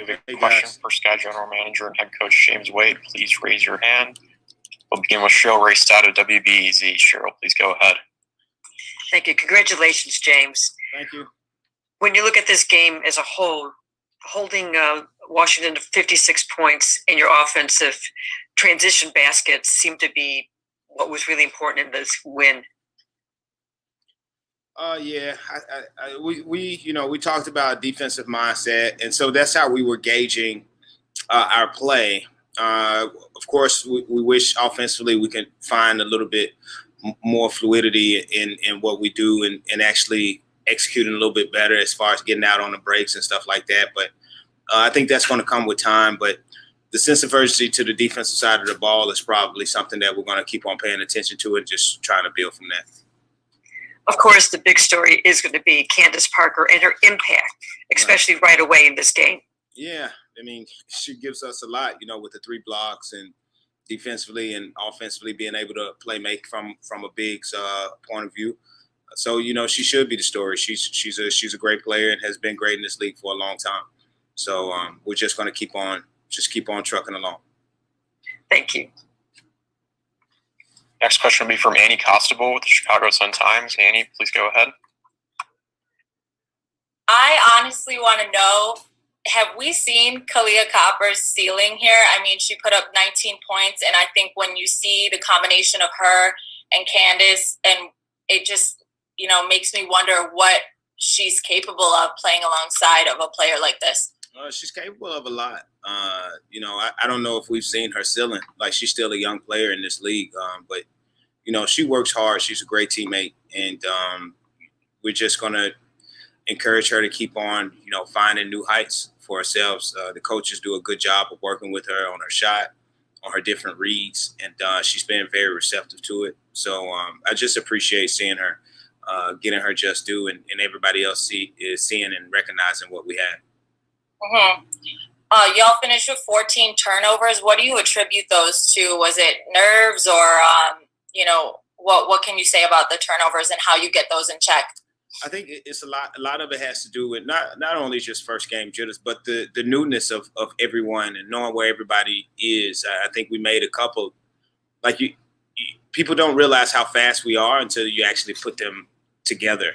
We have a question for Sky General Manager and Head Coach James Wade. Please raise your hand. We'll begin with Cheryl Raystad of WBEZ. Cheryl, please go ahead. Thank you. Congratulations, James. Thank you. When you look at this game as a whole, holding Washington to 56 points in your offensive transition baskets seemed to be what was really important in this win. We talked about defensive mindset, and so that's how we were gauging our play. Of course, we wish offensively we could find a little bit more fluidity in what we do and actually executing a little bit better as far as getting out on the breaks and stuff like that. But I think that's going to come with time. But the sense of urgency to the defensive side of the ball is probably something that we're going to keep on paying attention to and just trying to build from that. Of course, the big story is going to be Candace Parker and her impact, especially right away in this game. Yeah, I mean, she gives us a lot, with the 3 blocks and defensively and offensively being able to make from a big point of view. So, she should be the story. She's a great player and has been great in this league for a long time. So we're just going to keep on trucking along. Thank you. Next question will be from Annie Costable with the Chicago Sun-Times. Annie, please go ahead. I honestly want to know, have we seen Kalia Copper's ceiling here? I mean, she put up 19 points, and I think when you see the combination of her and Candace, and it just, makes me wonder what she's capable of playing alongside of a player like this. She's capable of a lot. I don't know if we've seen her ceiling. Like, she's still a young player in this league, but she works hard. She's a great teammate, and we're just going to encourage her to keep on, finding new heights for ourselves. The coaches do a good job of working with her on her shot, on her different reads, and she's been very receptive to it. So I just appreciate seeing her, getting her just due, and everybody else is seeing and recognizing what we had. Mm-hmm. Y'all finished with 14 turnovers. What do you attribute those to? Was it nerves or, what can you say about the turnovers and how you get those in check? I think it's a lot of it has to do with not only just first game jitters, but the newness of everyone and knowing where everybody is. I think we made a couple, people don't realize how fast we are until you actually put them together,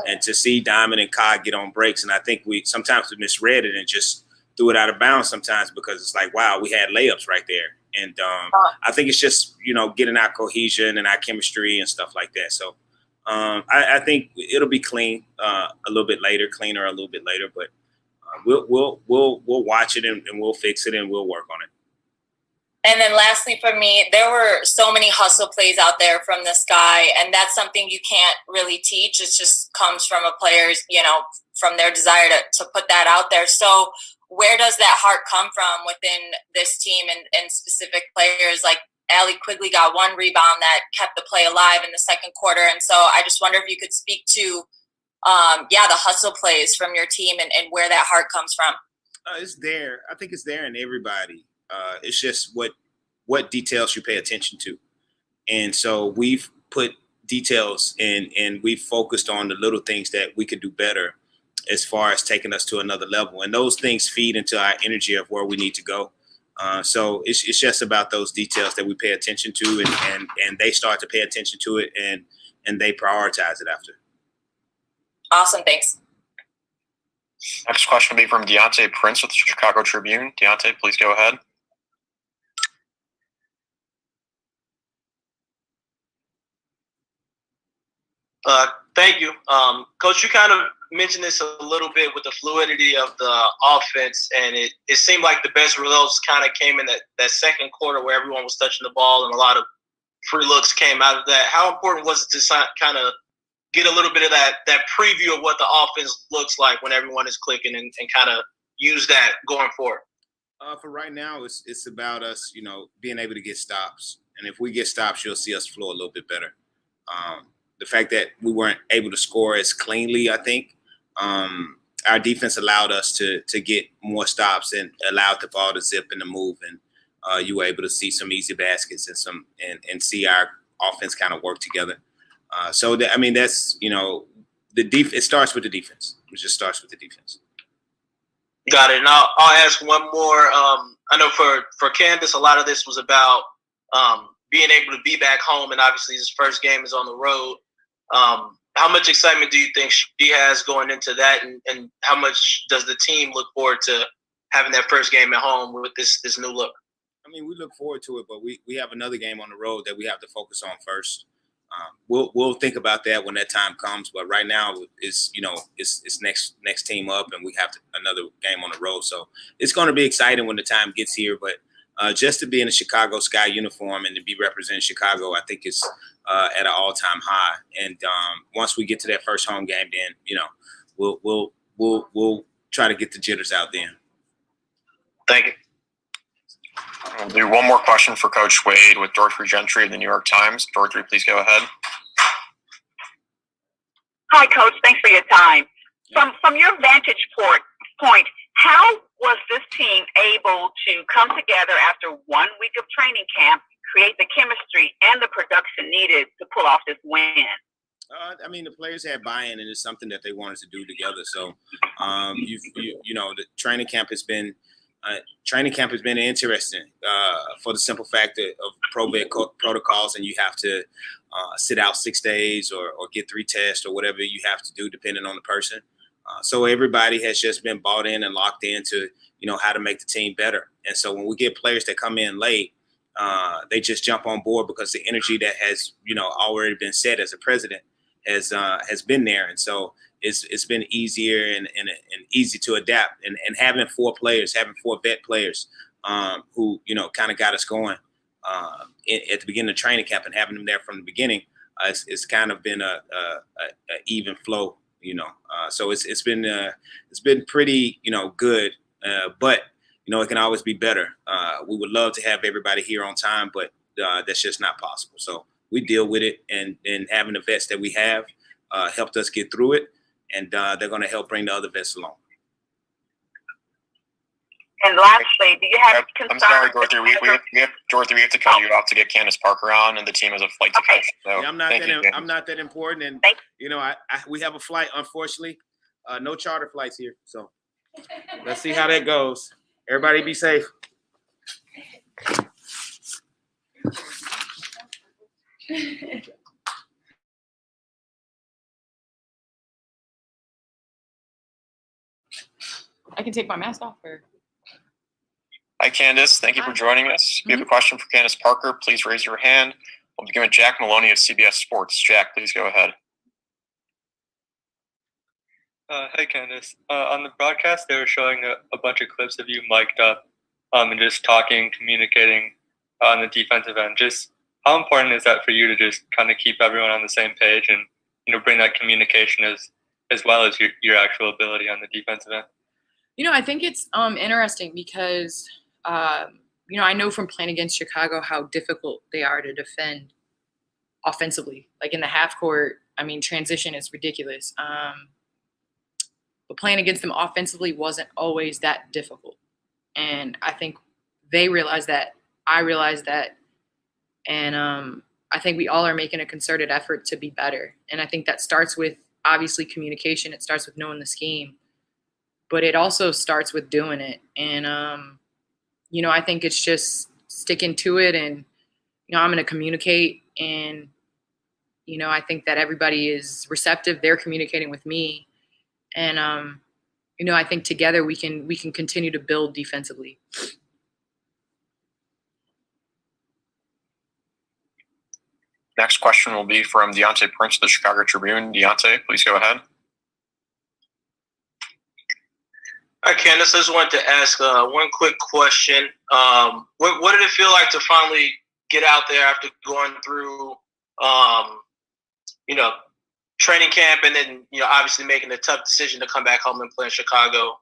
and to see Diamond and Kai get on breaks. And I think we misread it and just threw it out of bounds sometimes because it's like, wow, we had layups right there. And I think it's just, getting our cohesion and our chemistry and stuff like that. So I think it'll be cleaner a little bit later, but we'll watch it and we'll fix it and we'll work on it. And then lastly for me, there were so many hustle plays out there from this guy, and that's something you can't really teach. It just comes from a player's, from their desire to put that out there. So where does that heart come from within this team and specific players? Like Allie Quigley got 1 rebound that kept the play alive in the second quarter. And so I just wonder if you could speak to, the hustle plays from your team and where that heart comes from. It's there. I think it's there in everybody. It's just what details you pay attention to. And so we've put details in and we've focused on the little things that we could do better as far as taking us to another level. And those things feed into our energy of where we need to go. So it's just about those details that we pay attention to and they start to pay attention to it and they prioritize it after. Awesome. Thanks. Next question will be from Deontay Prince with the Chicago Tribune. Deontay, please go ahead. Thank you. Coach, you kind of mentioned this a little bit with the fluidity of the offense, and it seemed like the best results kind of came in that second quarter where everyone was touching the ball and a lot of free looks came out of that. How important was it to kind of get a little bit of that preview of what the offense looks like when everyone is clicking and kind of use that going forward? For right now, it's about us, being able to get stops. And if we get stops, you'll see us flow a little bit better. The fact that we weren't able to score as cleanly, I think, our defense allowed us to get more stops and allowed the ball to zip and to move. And you were able to see some easy baskets and see our offense kind of work together. That's, the it starts with the defense. It just starts with the defense. Got it. And I'll ask one more. I know for Candace, a lot of this was about being able to be back home, and obviously his first game is on the road. How much excitement do you think she has going into that, and how much does the team look forward to having that first game at home with this new look? I mean, we look forward to it, but we have another game on the road that we have to focus on first. We'll think about that when that time comes, but right now it's next team up, and we have another game on the road. So it's going to be exciting when the time gets here. But just to be in a Chicago Sky uniform and to be representing Chicago, I think it's at an all-time high. And once we get to that first home game, then we'll try to get the jitters out then. Thank you. We'll do one more question for Coach Wade with Dorothy Gentry of the New York Times. Dorothy, please go ahead. Hi, Coach. Thanks for your time. From your vantage point, how was this team able to come together after 1 week of training camp, create the chemistry and the production needed to pull off this win? I mean, the players had buy-in, and it's something that they wanted to do together. So, the training camp has been interesting for the simple fact of pro-vet protocols, and you have to sit out 6 days or get 3 tests or whatever you have to do depending on the person. So everybody has just been bought in and locked into, how to make the team better. And so when we get players that come in late, they just jump on board because the energy that has, already been set as a president has been there. And so it's been easier and easy to adapt. And having 4 vet players who, kind of got us going at the beginning of training camp, and having them there from the beginning, it's kind of been a even flow, so it's been pretty, good, but, it can always be better. We would love to have everybody here on time, but that's just not possible. So we deal with it, and having the vets that we have helped us get through it, and they're going to help bring the other vets along. And lastly, do you have concerns? I'm sorry, Dorothy. Dorothy, we have to cut you off to get Candace Parker on, and the team has a flight to catch. So yeah, I'm not that important, and we have a flight. Unfortunately, no charter flights here. So let's see how that goes. Everybody, be safe. I can take my mask off, or? Hi, Candace. Thank you for joining us. If you have a question for Candace Parker, please raise your hand. We'll begin with Jack Maloney of CBS Sports. Jack, please go ahead. Hi, Candace. On the broadcast, they were showing a bunch of clips of you mic'd up and just talking, communicating on the defensive end. Just how important is that for you to just kind of keep everyone on the same page and, bring that communication as well as your actual ability on the defensive end? I think it's interesting because, I know from playing against Chicago how difficult they are to defend offensively. Like in the half court, transition is ridiculous. But playing against them offensively wasn't always that difficult. And I think they realized that. I realized that. And I think we all are making a concerted effort to be better. And I think that starts with, obviously, communication. It starts with knowing the scheme. But it also starts with doing it. And, I think it's just sticking to it. And, I'm going to communicate. And, I think that everybody is receptive. They're communicating with me. And, I think together we can continue to build defensively. Next question will be from Deontay Prince of the Chicago Tribune. Deontay, please go ahead. Hi, Candace. I just wanted to ask one quick question. What did it feel like to finally get out there after going through, training camp and then, obviously making a tough decision to come back home and play in Chicago?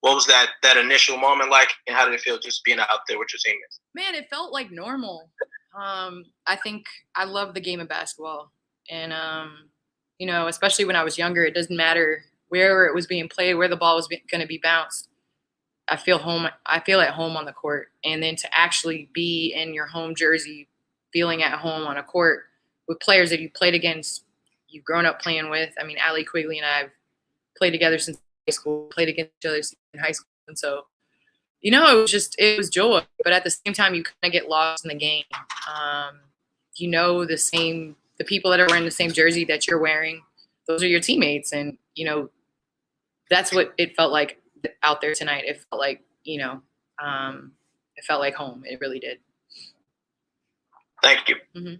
What was that initial moment like, and how did it feel just being out there with your teammates? Man, it felt like normal. I think I love the game of basketball. And, especially when I was younger, it doesn't matter where it was being played, where the ball was going to be bounced. I feel at home on the court. And then to actually be in your home jersey, feeling at home on a court with players that you played against, you've grown up playing with. Allie Quigley and I have played together since high school, played against each other in high school. And so, it was joy. But at the same time, you kind of get lost in the game. The people that are wearing the same jersey that you're wearing, those are your teammates. And, that's what it felt like out there tonight. It felt like, it felt like home. It really did. Thank you. Mm-hmm.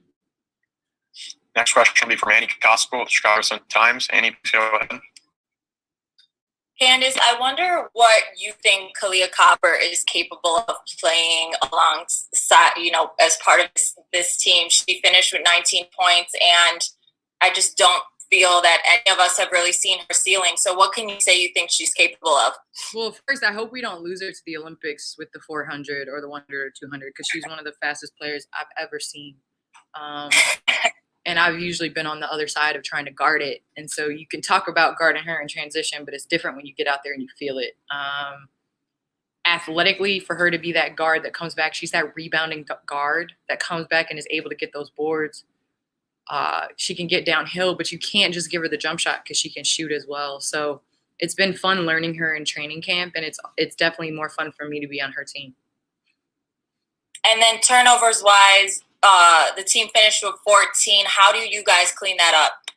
Next question will be from Annie Koskow with the Chicago Sun-Times. Annie, please go ahead. Candace, I wonder what you think Kalia Copper is capable of playing alongside, as part of this team. She finished with 19 points, and I just don't feel that any of us have really seen her ceiling. So what can you say you think she's capable of? Well, first, I hope we don't lose her to the Olympics with the 400 or the 100 or 200, because she's one of the fastest players I've ever seen. And I've usually been on the other side of trying to guard it. And so you can talk about guarding her in transition, but it's different when you get out there and you feel it. Athletically, for her to be that guard that comes back, she's that rebounding guard that comes back and is able to get those boards. She can get downhill, but you can't just give her the jump shot because she can shoot as well. So it's been fun learning her in training camp, and it's definitely more fun for me to be on her team. And then turnovers-wise, the team finished with 14. How do you guys clean that up?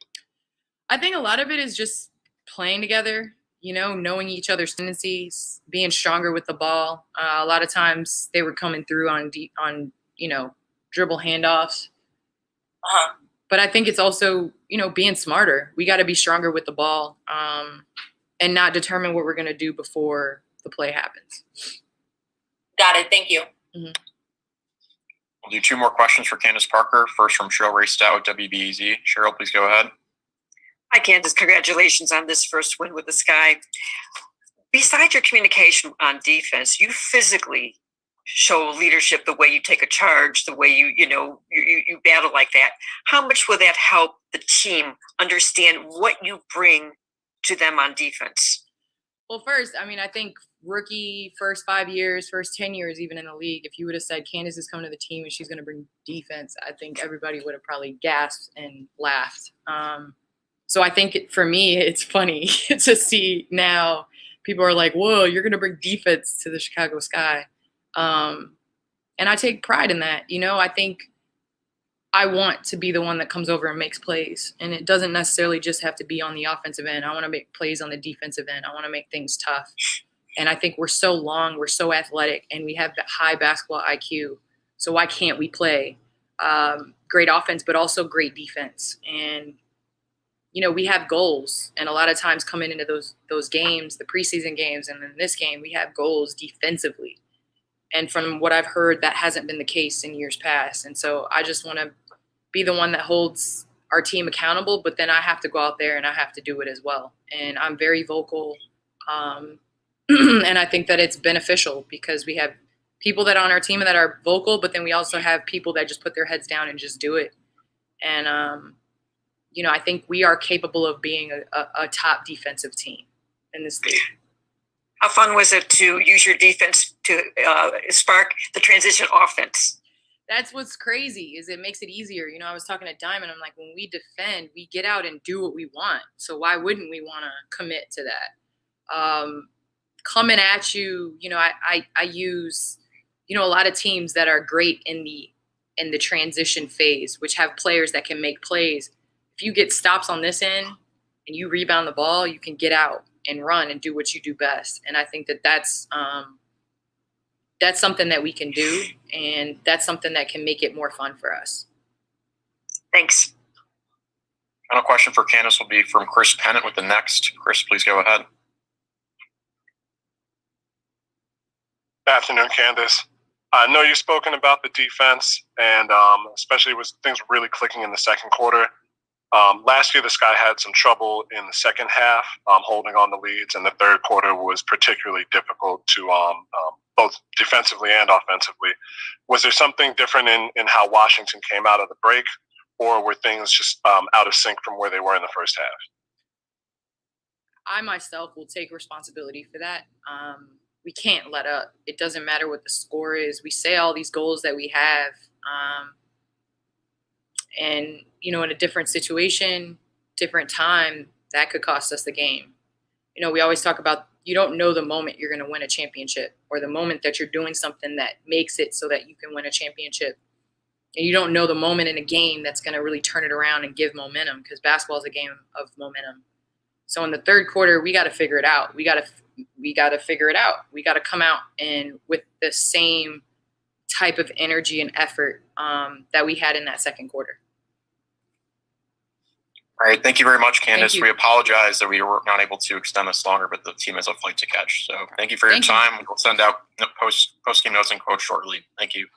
I think a lot of it is just playing together, knowing each other's tendencies, being stronger with the ball. A lot of times they were coming through on dribble handoffs. Uh-huh. But I think it's also, being smarter. We got to be stronger with the ball and not determine what we're going to do before the play happens. Got it. Thank you. Mm-hmm. We'll do 2 more questions for Candace Parker. First from Cheryl Raystat with WBEZ. Cheryl, please go ahead. Hi, Candace. Congratulations on this first win with the Sky. Besides your communication on defense, you physically show leadership, the way you take a charge, the way you battle like that. How much will that help the team understand what you bring to them on defense? Well, first, I think rookie, first 5 years, first 10 years, even in the league, if you would have said Candace is coming to the team and she's going to bring defense, I think everybody would have probably gasped and laughed. So I think for me, it's funny to see now people are like, whoa, you're going to bring defense to the Chicago Sky. And I take pride in that. I think I want to be the one that comes over and makes plays. And it doesn't necessarily just have to be on the offensive end. I want to make plays on the defensive end. I want to make things tough. And I think we're so long, we're so athletic, and we have high basketball IQ. So why can't we play great offense, but also great defense? And, we have goals. And a lot of times coming into those games, the preseason games, and then this game, we have goals defensively. And from what I've heard, that hasn't been the case in years past. And so I just want to be the one that holds our team accountable, but then I have to go out there and I have to do it as well. And I'm very vocal. And I think that it's beneficial because we have people that are on our team that are vocal, but then we also have people that just put their heads down and just do it. And, I think we are capable of being a top defensive team in this league. How fun was it to use your defense to spark the transition offense? That's what's crazy is it makes it easier. I was talking to Diamond. I'm like, when we defend, we get out and do what we want. So why wouldn't we want to commit to that? Coming at you, I use, a lot of teams that are great in the transition phase, which have players that can make plays. If you get stops on this end and you rebound the ball, you can get out and run and do what you do best. And I think that's something that we can do, and that's something that can make it more fun for us. Thanks. Final question for Candace will be from Chris Pennant with the Next. Chris, please go ahead. Good afternoon, Candace. I know you've spoken about the defense, and especially with things really clicking in the second quarter. Last year, the Sky had some trouble in the second half, holding on the leads, and the third quarter was particularly difficult to both defensively and offensively. Was there something different in how Washington came out of the break, or were things just out of sync from where they were in the first half? I myself will take responsibility for that. We can't let up. It doesn't matter what the score is. We say all these goals that we have. And, in a different situation, different time, that could cost us the game. You know, we always talk about you don't know the moment you're going to win a championship or the moment that you're doing something that makes it so that you can win a championship. And you don't know the moment in a game that's going to really turn it around and give momentum, because basketball is a game of momentum. So in the third quarter, we got to figure it out. We got to figure it out. We got to come out and with the same type of energy and effort that we had in that second quarter. All right. Thank you very much, Candace. you. We apologize that we were not able to extend this longer, but the team has a flight to catch. So thank you for your time. We'll send out post-game notes and quotes shortly. Thank you.